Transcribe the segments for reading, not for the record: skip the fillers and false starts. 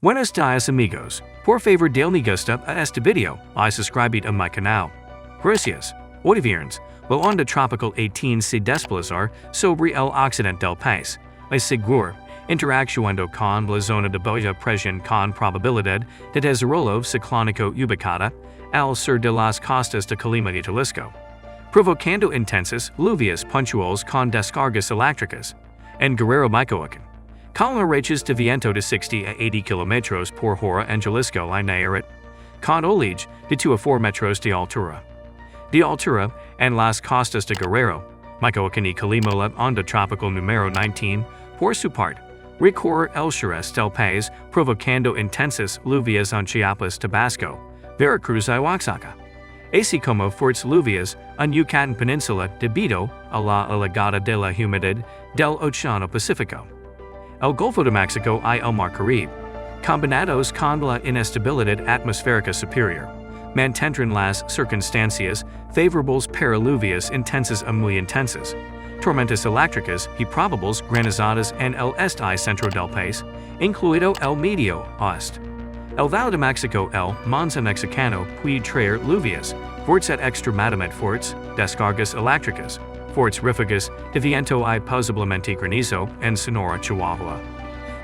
Buenos dias amigos, por favor del me gusta a este video y suscríbete a mi canal. Gracias. Hoy viernes, la onda tropical 18 se desplazar sobre el occidente del país. Es seguro, interactuando con la zona de baja presión con probabilidad de desarrollo ciclónico ubicada al sur de las costas de Clima y Jalisco, provocando intensas lluvias puntuales con descargas eléctricas en Guerrero, Michoacán. Con rachas de viento de 60 a 80 km por hora en Jalisco y Nayarit, con oleaje de 2 a 4 metros de altura. De altura, en las costas de Guerrero, Michoacán y Clima la onda tropical número 19, por su parte, recorre el sureste del país provocando intensas lluvias en Chiapas, Tabasco, Veracruz y Oaxaca, así como fuertes lluvias en Yucatán Peninsula debido a la elevada de la humedad del Océano Pacífico. El Golfo de México y el Mar Caribe, combinados con la inestabilidad atmosférica superior, mantendrán las circunstancias favorables para lluvias intensas y muy intensas, tormentas eléctricas y probables granizadas en el este y centro del país, incluido el medio oeste. El Valle de México, el Monza mexicano puede traer lluvias fuertes extremadamente fuertes, descargas eléctricas, fuertes ráfagas de viento y posiblemente granizo en Sonora, Chihuahua,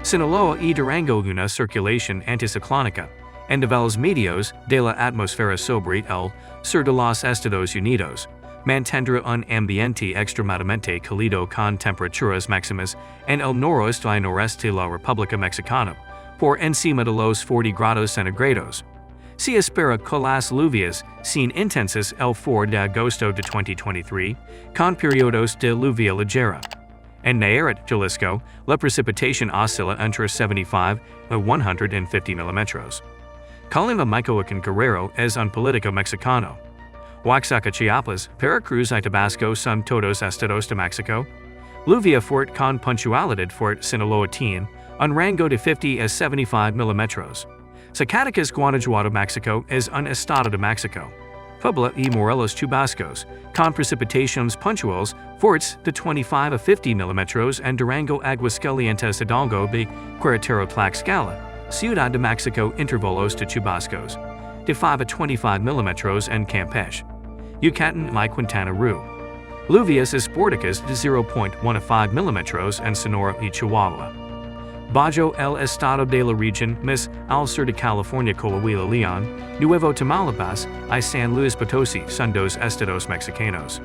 Sinaloa y Durango. Una circulación anticiclónica en niveles medios de la atmósfera sobre el sur de los Estados Unidos mantendrá un ambiente extremadamente cálido con temperaturas máximas en el noroeste y noreste de la República Mexicana por encima de los 40 grados centígrados. Se espera que las lluvias sean intensas el 4 de agosto de 2023, con periodos de lluvia ligera. En Nayarit, Jalisco, la precipitación oscila entre 75 y 150 milímetros. Colima, Michoacán, Guerrero es un político mexicano. Oaxaca, Chiapas, Veracruz y Tabasco son todos estados de México. Lluvia fuerte con puntualidad fuerte. Sinaloa tiene un rango de 50 a 75 milímetros. Zacatecas, Guanajuato, México es un estado de México. Puebla y Morelos, Chubascos, con precipitaciones puntuales fuertes de 25 a 50 milímetros. En Durango, Aguascalientes, Hidalgo y Querétaro, Tlaxcala, Ciudad de México, intervalos de chubascos de 5 a 25 milímetros. En Campeche, Yucatán y Quintana Roo, lluvias esporádicas de 0.1 a 5 milímetros. En Sonora y Chihuahua, Bajo el estado de la región más al sur de California, Coahuila, León, Nuevo, Tamaulipas y San Luis Potosí son dos estados mexicanos.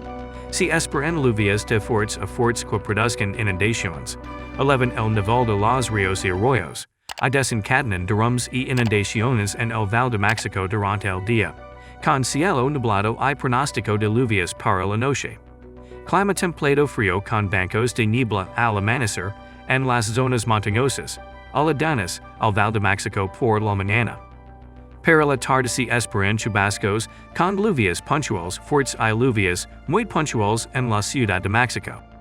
Se esperan lluvias de fuertes a fuertes que produzcan inundaciones, elevan el nivel de los ríos y arroyos, y desencadenan derrumbes y inundaciones en el Valle de México durante el día, con cielo nublado y pronóstico de lluvias para la noche. Clima templado frío con bancos de niebla al amanecer en las zonas montañosas, aledañas al Valle de México por la mañana. Para la tarde se esperan chubascos con lluvias puntuales fuertes y lluvias muy puntuales en la Ciudad de México.